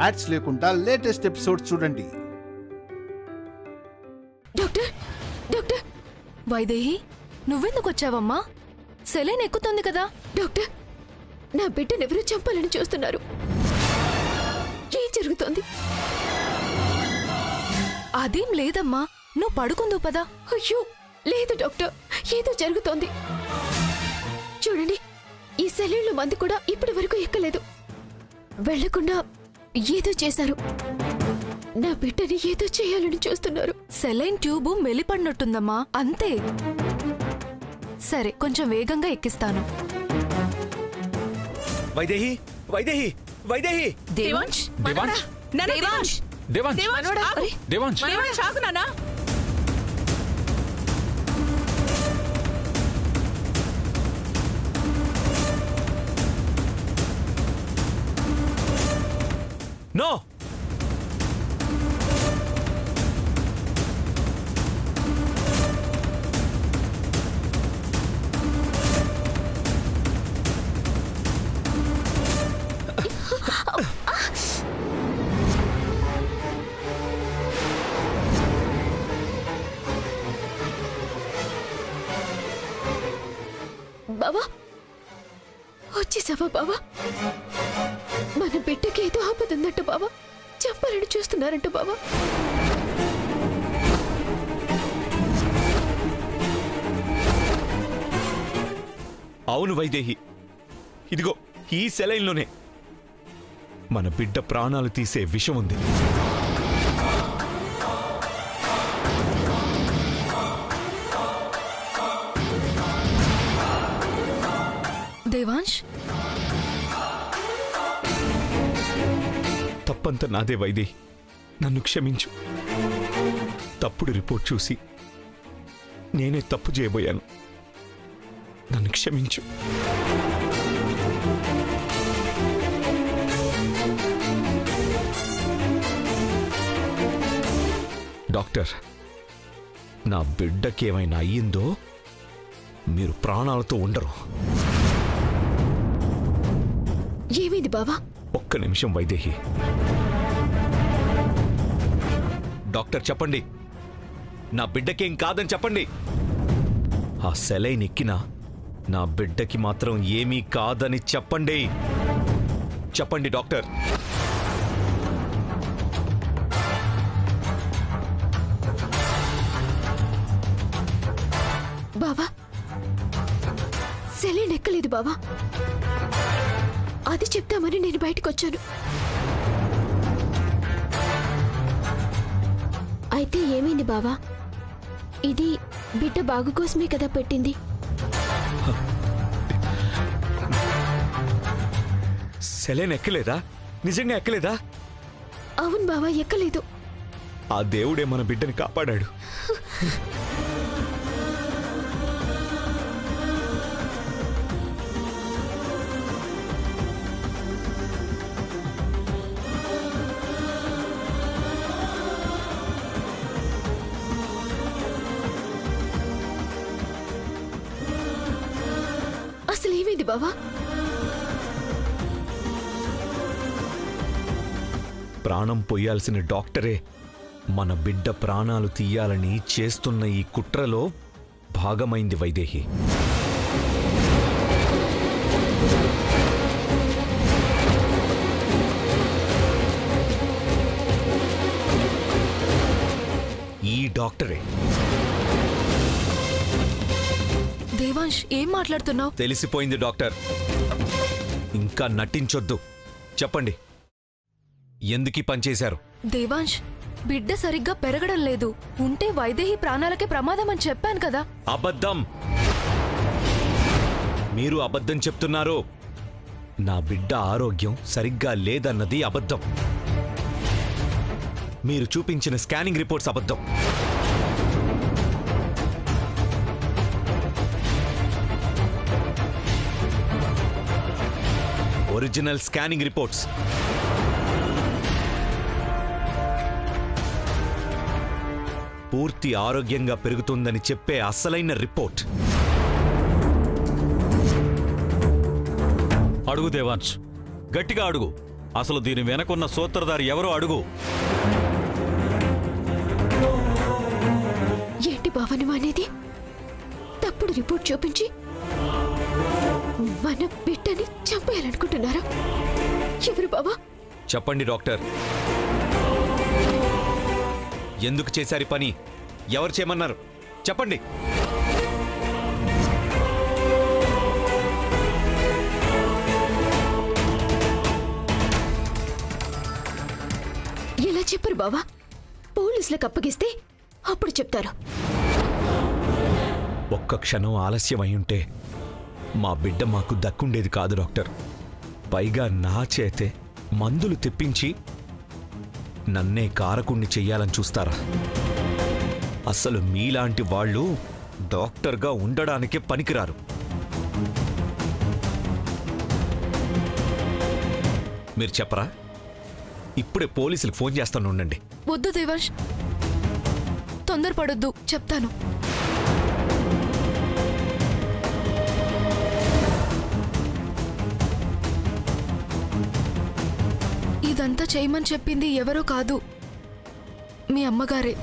Ads లేకుండా latest episodes చూడండి. Doctor doctor Vaidehi, నువ్వెందుకు వచ్చావమ్మా? సెలైన్ ఎక్కుతుంది కదా. డాక్టర్, నా బిడ్డను ఎవరూ చంపాలని చూస్తున్నారు. ఏం జరుగుతోంది? అదేం లేదమ్మా, నువ్వు పడుకుందు పదా. అయ్యో లేదు డాక్టర్, ఏదో జరుగుతోంది. చూడండి, ఈ సెలైన్లో మందు కూడా ఇప్పటి వరకు ఎక్కలేదు. వెళ్లకుండా ఏదో చేశారు. నా బిడ్డని ఏదో చేయాలని చూస్తున్నారు. సెలైన్ ట్యూబు మెలిపడినట్టుందమ్మా, అంతే. సరే, కొంచెం వేగంగా ఎక్కిస్తాను. వైదేహి, వైదేహి, వైదేహి! దేవాంశ్, దేవాంశ్, దేవాంశ్, దేవాంశ్, దేవాంశ్, దేవాంశ్, నో! బావా, వచ్చేసావా బావా? మన బిడ్డకి ఏదో ఆపదుందంట బావా. చంపాలని చూస్తున్నారంట బావా. అవును వైదేహి, ఇదిగో ఈ సెలైన్లోనే మన బిడ్డ ప్రాణాలు తీసే విషం ఉంది. దేవాంశ్, తప్పంత నాదే వైదేహి, నన్ను క్షమించు. తప్పుడు రిపోర్ట్ చూసి నేనే తప్పు చేయబోయాను. నన్ను క్షమించు. డాక్టర్, నా బిడ్డకేమైనా అయ్యిందో మీరు ప్రాణాలతో ఉండరు. ఏమైంది బావా? ఒక్క నిమిషం వైదేహి. డాక్టర్ చెప్పండి, నా బిడ్డకేం కాదని చెప్పండి. ఆ సెలైన్ ఎక్కినా నా బిడ్డకి మాత్రం ఏమీ కాదని చెప్పండి. చెప్పండి డాక్టర్. బావా, సెలైన్ ఎక్కలేదు బావా. అది చెప్తామని నేను బయటకు వచ్చాను. అయితే ఏమైంది బావా? ఇది బిడ్డ బాగు కోసమే కదా పెట్టింది. సెలైన్ ఎక్కలేదా? నిజంగా ఎక్కలేదా? అవును బావా, ఎక్కలేదు. ఆ దేవుడే మన బిడ్డని కాపాడాడు. అసలు ఏమైంది బావా? ప్రాణం పొయ్యాల్సిన డాక్టరే మన బిడ్డ ప్రాణాలు తీయాలని చేస్తున్న ఈ కుట్రలో భాగమైంది వైదేహి. ఈ డాక్టరే. దేవాంశ్, ఏం మాట్లాడుతున్నావు? తెలిసిపోయింది డాక్టర్, ఇంకా నటించొద్దు. చెప్పండి, ఎందుకీ పనిచేశారు? దేవాంశ్, బిడ్డ సరిగ్గా పెరగడం లేదు. ఉంటే వైదేహి ప్రాణాలకే ప్రమాదం అని చెప్పాను కదా. అబద్ధం. మీరు అబద్ధం చెప్తున్నారు. నా బిడ్డ ఆరోగ్యం సరిగ్గా లేదన్నది అబద్ధం. మీరు చూపించిన స్కానింగ్ రిపోర్ట్స్ అబద్ధం. Original scanning reports. పూర్తి ఆరోగ్యంగా పెరుగుతుందని చెప్పే అసలైన రిపోర్ట్. అడుగు దేవాంశ్, గట్టిగా అడుగు. అసలు దీని వెనకున్న సూత్రధారి ఎవరో అడుగు. ఏంటి భావన అనేది? తప్పుడు రిపోర్ట్ చూపించి మన బిడ్డని చంపేయాలనుకుంటున్నారా? ఎవరు బావా? చెప్పండి డాక్టర్, ఎందుకు చేశారు ఈ పని? ఎవరు చేయమన్నారు? చెప్పండి. ఎలా చెప్పరు బావా? పోలీసులకు అప్పగిస్తే అప్పుడు చెప్తారు. ఒక్క క్షణం ఆలస్యం అయ్యుంటే మా బిడ్డ మాకు దక్కుండేది కాదు డాక్టర్. పైగా నా చేతే మందులు తెప్పించి నన్నే కారకుణ్ణి చెయ్యాలని చూస్తారా? అసలు మీలాంటి వాళ్ళు డాక్టర్గా ఉండడానికే పనికిరారు. మీరు చెప్పరా? ఇప్పుడే పోలీసులకు ఫోన్ చేస్తాను, ఉండండి. వద్దు దేవాంశ్, తొందరపడొద్దు, చెప్తాను. ఇదంతా చేయమని చెప్పింది ఎవరో కాదు, మీ అమ్మగారే.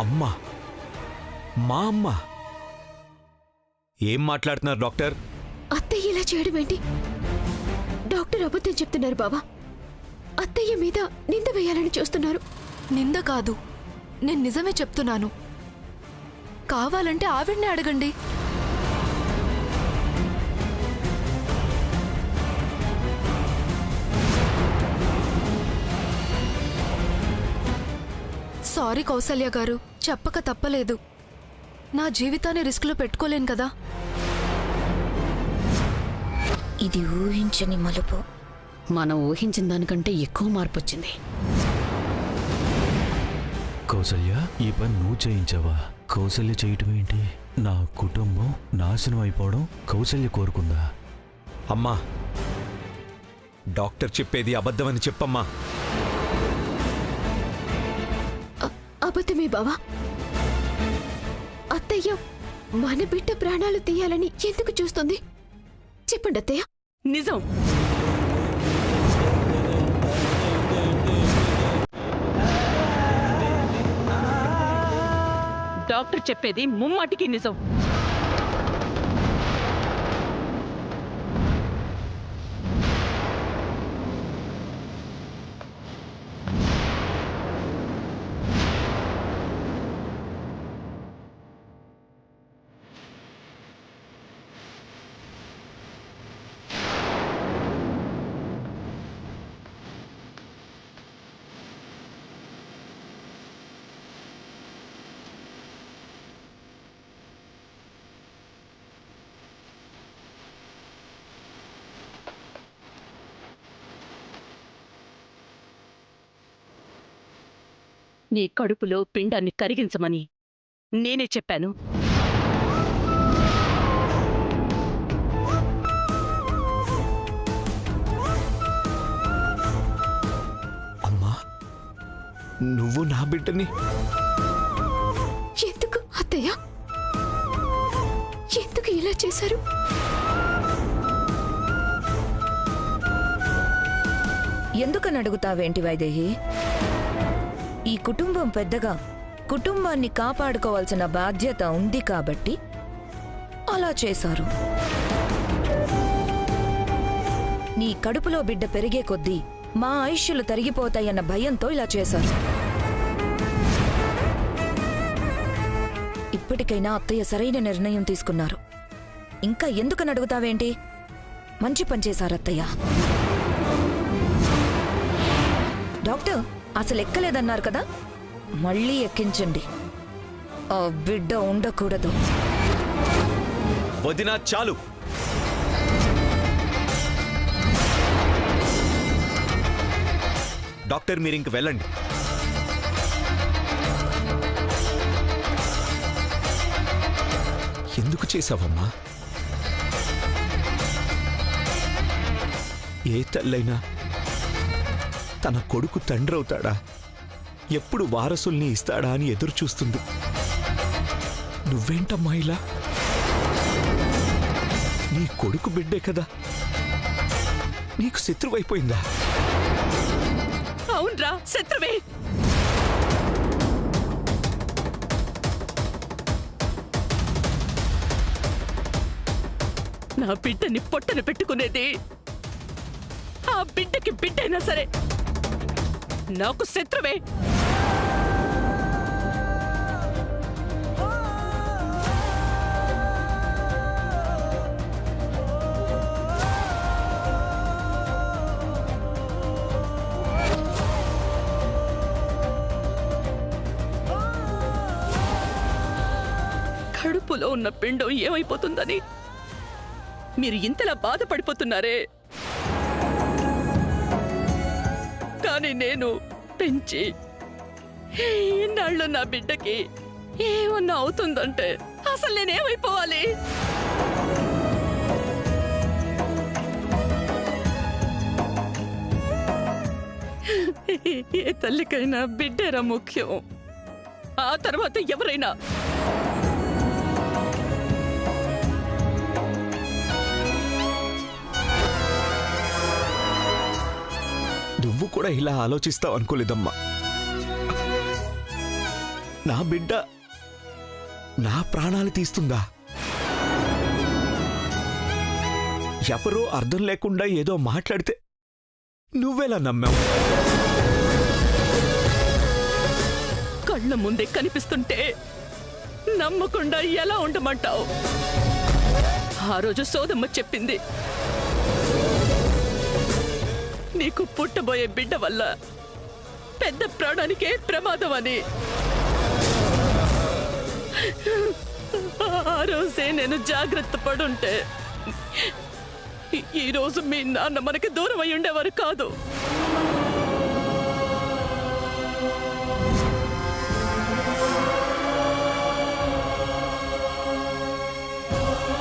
అమ్మా, మా అమ్మ ఏం మాట్లాడుతున్నారు డాక్టర్? అత్తయ్య ఇలా చేయడం ఏంటి? డాక్టర్ అబద్ధం చెప్తున్నారు బావా. అత్తయ్య మీద నింద వేయాలని చూస్తున్నారు. నింద కాదు, నేను నిజమే చెప్తున్నాను. కావాలంటే ఆవిడ్నే అడగండి. సారీ కౌసల్య గారు, చెప్పక తప్పలేదు. నా జీవితాన్ని రిస్క్లో పెట్టుకోలేను కదా. ఇది ఊహించని మలుపు. మనం ఊహించిన దానికంటే ఎక్కువ మార్పు వచ్చింది. కౌసల్య, ఈ పని నువ్వు చేయించావా? కౌసల్య చేయటం ఏంటి? నా కుటుంబం నాశనం అయిపోవడం కౌసల్య కోరుకుందా? అమ్మా, డాక్టర్ చెప్పేది అబద్ధమని చెప్పమ్మా. అబద్ధమే బావా. అత్తయ్య మన బిడ్డ ప్రాణాలు తీయాలని ఎందుకు చూస్తుంది? చెప్పండి అత్తయ్య. నిజం. డాక్టర్ చెప్పేది ముమ్మాటికి నిజం. నీ కడుపులో పిండాన్ని కరిగించమని నేనే చెప్పాను. అమ్మా, నువ్వు నా బిడ్డని? ఎందుకు అత్తయ్య? ఎందుకు ఇలా చేశారు? ఎందుకని అడుగుతావేంటి వైదేహి? ఈ కుటుంబం పెద్దగా కుటుంబాన్ని కాపాడుకోవాల్సిన బాధ్యత ఉంది కాబట్టి అలా చేశారు. నీ కడుపులో బిడ్డ పెరిగే కొద్దీ మా ఆయుష్యులు తరిగిపోతాయన్న భయంతో ఇలా చేశారు. ఇప్పటికైనా అత్తయ్య సరైన నిర్ణయం తీసుకున్నారు. ఇంకా ఎందుకని అడుగుతావేంటి? మంచి పని చేశారు అత్తయ్య. డాక్టర్, అసలు ఎక్కలేదన్నారు కదా, మళ్ళీ ఎక్కించండి. ఆ బిడ్డ ఉండకూడదు. వదినా, చాలు. డాక్టర్, మీరు ఇంక వెళ్ళండి. ఎందుకు చేశావమ్మా? ఏ తల్లైనా తన కొడుకు తండ్రి అవుతాడా, ఎప్పుడు వారసుల్ని ఇస్తాడా అని ఎదురు చూస్తుంది. నువ్వేంటమ్మా ఇలా? నీ కొడుకు బిడ్డే కదా, నీకు శత్రువైపోయిందా? అవునరా, శత్రువే. నా బిడ్డని పొట్టను పెట్టుకునేది ఆ బిడ్డకి బిడ్డైనా సరే నాకు శత్రువే. కడుపులో ఉన్న పిండం ఏమైపోతుందని మీరు ఇంతలా బాధపడిపోతున్నారే, కానీ నేను పెంచి ఇన్నాళ్ళు నా బిడ్డకి ఏమన్నా అవుతుందంటే అసలు నేనేమైపోవాలి? ఏ తల్లికైనా బిడ్డేరా ముఖ్యం, ఆ తర్వాత ఎవరైనా. నువ్వు కూడా ఇలా ఆలోచిస్తావు అనుకోలేదమ్మా. నా బిడ్డ నా ప్రాణాలు తీస్తుందా? ఎవరో అర్థం లేకుండా ఏదో మాట్లాడితే నువ్వెలా నమ్మావు? కళ్ళ ముందే కనిపిస్తుంటే నమ్మకుండా ఎలా ఉండమంటావు? ఆ రోజు సోదమ్మ చెప్పింది, నీకు పుట్టబోయే బిడ్డ వల్ల పెద్ద ప్రాణానికే ప్రమాదం అని. ఆ రోజే నేను జాగ్రత్త పడుంటే ఈరోజు మీ నాన్న మనకి దూరం అయి ఉండేవారు కాదు.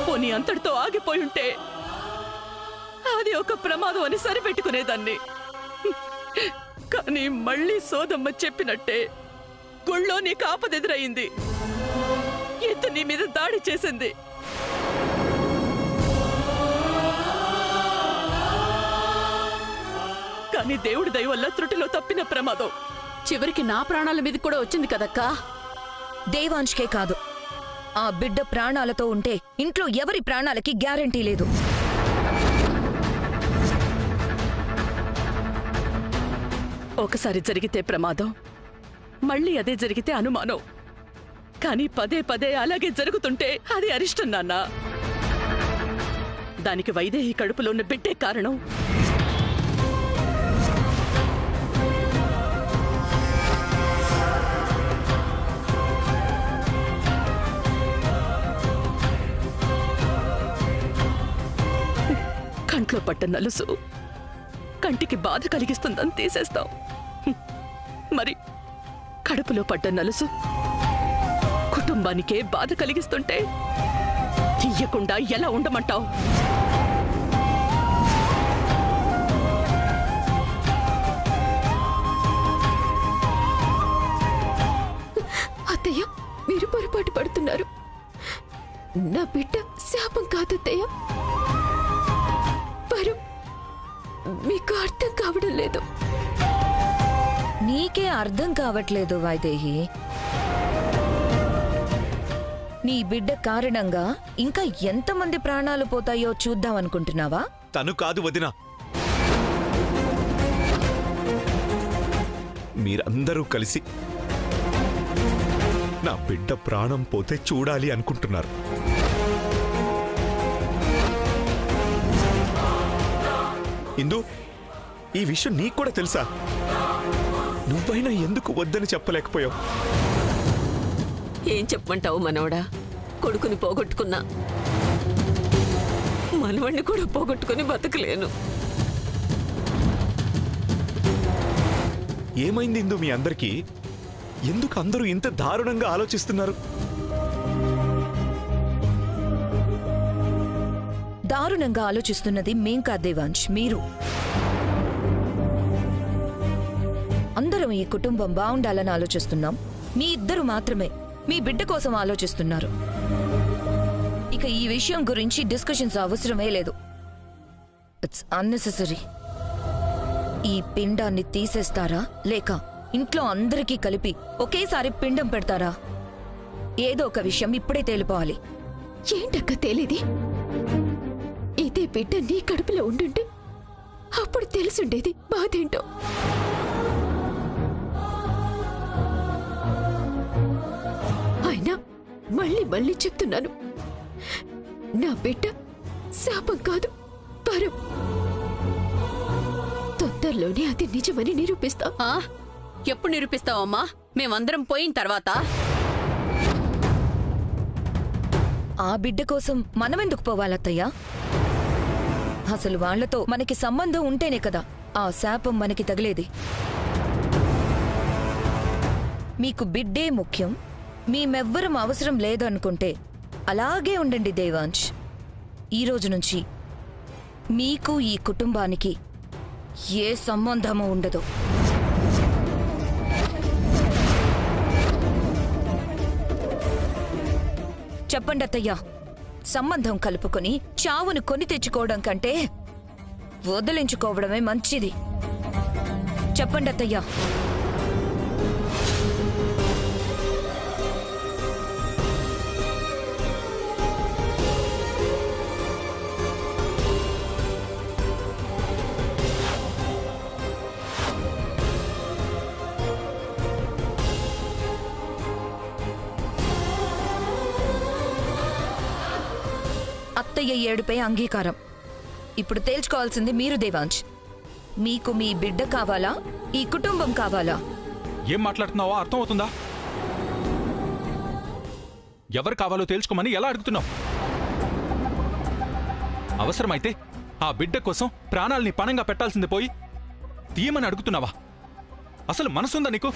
పోనీ అంతటితో ఆగిపోయి ఉంటే అది ఒక ప్రమాదం అని సరిపెట్టుకునేదాన్ని. కానీ మళ్ళీ సోదమ్మ చెప్పినట్టే గుళ్ళో నీకు ఆపదెదురయింది, ఎత్తు నీ మీద దాడి చేసింది. కానీ దేవుడి దయ వల్ల త్రుటిలో తప్పిన ప్రమాదం చివరికి నా ప్రాణాల మీద కూడా వచ్చింది కదక్కా. దేవాంష్కే కాదు, ఆ బిడ్డ ప్రాణాలతో ఉంటే ఇంట్లో ఎవరి ప్రాణాలకి గ్యారంటీ లేదు. ఒకసారి జరిగితే ప్రమాదం, మళ్ళీ అదే జరిగితే అనుమానం. కానీ పదే పదే అలాగే జరుగుతుంటే అది అరిష్టం నాన్న. దానికి వైదేహి కడుపులో ఉన్న బిడ్డే కారణం. కంట్లో పట్ట నలుసు కంటికి బాధ కలిగిస్తుందని తీసేస్తాం. మరి కడుపులో పడ్డ నలుసు కుటుంబానికే బాధ కలిగిస్తుంటే తీయకుండా ఎలా ఉండమంటావు? అత్తయ్య, మీరు పొరపాటు పడుతున్నారు. నా బిడ్డ శాపం కాదత్తయ్య. వరం మీకు అర్థం కావడం లేదు. నీకే అర్థం కావట్లేదు వైదేహి. నీ బిడ్డ కారణంగా ఇంకా ఎంతమంది ప్రాణాలు పోతాయో చూద్దామనుకుంటున్నావా? తను కాదు వదినా, మీరందరూ కలిసి నా బిడ్డ ప్రాణం పోతే చూడాలి అనుకుంటున్నారు. ఇందు, ఈ విషయం నీకు కూడా తెలుసా? నువ్వైనా ఎందుకు వద్దని చెప్పలేకపోయావు? ఏం చెప్పమంటావు మనవడా? కొడుకుని పోగొట్టుకున్నా, మనవణ్ణి కూడా పోగొట్టుకుని బతకలేను. ఏమైంది ఇందు మీ అందరికీ? ఎందుకు అందరూ ఇంత దారుణంగా ఆలోచిస్తున్నారు? దారుణంగా ఆలోచిస్తున్నది మేం కాదు దేవాంశ్, మీరు. అందరం ఈ కుటుంబం బావుండాలని ఆలోచిస్తున్నాం. మీ ఇద్దరు మాత్రమే మీ బిడ్డ కోసం ఆలోచిస్తున్నారు. ఇక ఈ విషయం గురించి డిస్కషన్స్ అవసరమే లేదు. It's unnecessary. ఈ పిండాన్ని తీసేస్తారా లేక ఇంట్లో అందరికీ కలిపి ఒకేసారి పిండం పెడతారా? ఏదో ఒక విషయం ఇప్పుడే తేలిపోవాలి. ఏంటక్క తేలేది? ఇదే బిడ్డ నీ కడుపులో ఉండుంటే అప్పుడు తెలుసుండేది బాధేంటో. అయినా మళ్ళీ మళ్ళీ చెప్తున్నాను, నా బిడ్డ శాపం కాదు, వరం. తొందరలోనే అది నిజమని నిరూపిస్తా. ఎప్పుడు నిరూపిస్తావమ్మా? మేమందరం పోయిన తర్వాత? ఆ బిడ్డ కోసం మనమెందుకు పోవాలత్తయ్యా? అసలు వాళ్లతో మనకి సంబంధం ఉంటేనే కదా ఆ శాపం మనకి తగిలేది. మీకు బిడ్డే ముఖ్యం, మేమెవ్వరం అవసరం లేదనుకుంటే అలాగే ఉండండి దేవాంశ్. ఈ రోజు నుంచి మీకు ఈ కుటుంబానికి ఏ సంబంధమూ ఉండదు. చెప్పండి అత్తయ్యా, సంబంధం కలుపుకొని చావును కొని తెచ్చుకోవడం కంటే వదిలించుకోవడమే మంచిది. చెప్పండి అత్తయ్యా. అత్తయ్య ఏడుపై అంగీకారం. ఇప్పుడు తేల్చుకోవాల్సింది మీరు దేవాంశ్. మీకు మీ బిడ్డ కావాలా, ఈ కుటుంబం కావాలా? ఏం మాట్లాడుతున్నావో అర్థం అవుతుందా? ఎవరు కావాలో తేల్చుకోమని ఎలా అడుగుతున్నావు? అవసరమైతే ఆ బిడ్డ కోసం ప్రాణాల్ని పణంగా పెట్టాల్సింది పోయి తీయమని అడుగుతున్నావా? అసలు మనసుందా నీకు?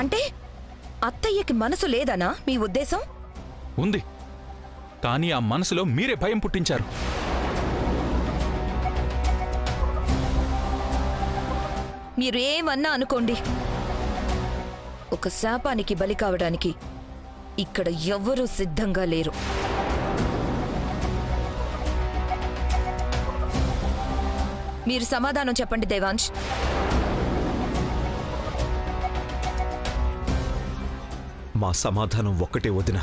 అంటే అత్తయ్యకి మనసు లేదనా మీ ఉద్దేశం? ఉంది, కానీ ఆ మనసులో మీరే భయం పుట్టించారు. మీరు ఏమన్నా అనుకోండి, ఒక శాపానికి బలి కావడానికి ఇక్కడ ఎవ్వరూ సిద్ధంగా లేరు. మీరు సమాధానం చెప్పండి దేవాంశ్. మా సమాధానం ఒక్కటే వదినా.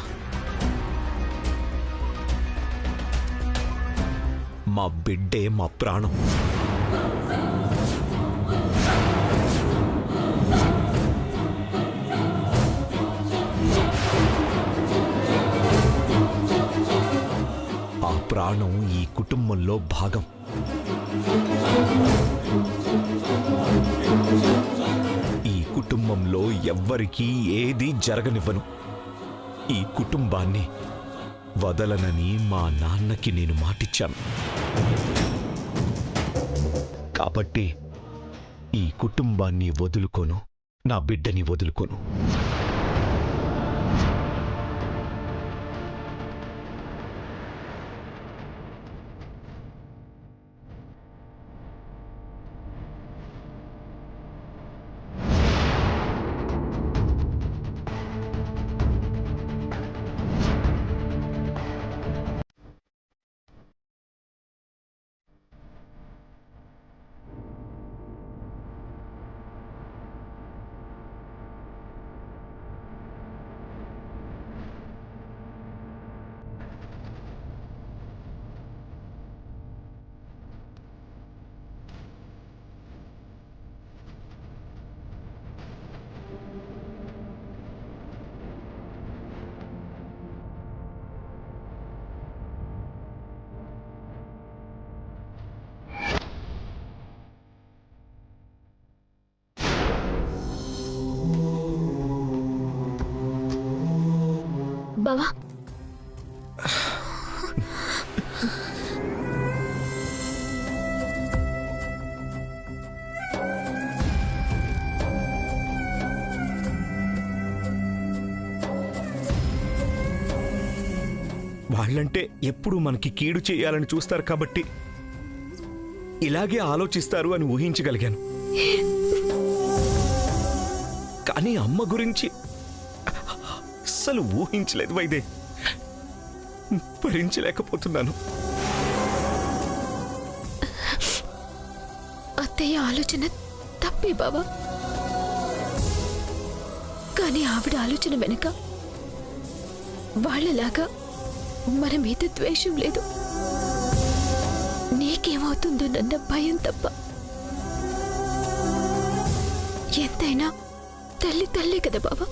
మా బిడ్డే మా ప్రాణం. ఆ ప్రాణం ఈ కుటుంబంలో భాగం. ఈ కుటుంబంలో ఎవ్వరికీ ఏదీ జరగనివ్వను. ఈ కుటుంబాన్ని వదలనని మా నాన్నకి నేను మాటిచ్చాను. కాబట్టి ఈ కుటుంబాన్ని వదులుకోను, నా బిడ్డని వదులుకోను. బావా, వాళ్ళంటే ఎప్పుడు మనకి కీడు చేయాలని చూస్తారు కాబట్టి ఇలాగే ఆలోచిస్తారు అని ఊహించగలిగాను. కానీ అమ్మ గురించి అస్సలు ఊహించలేదు వైదే. భరించలేకపోతున్నాను. అత్తయ్య ఆలోచన తప్పే బావా, కానీ ఆవిడ ఆలోచన వెనుక వాళ్ళలాగా మన మీద ద్వేషం లేదు. నీకేమవుతుందో నన్న భయం తప్ప. ఎంతైనా తల్లి తల్లే కదా బావా.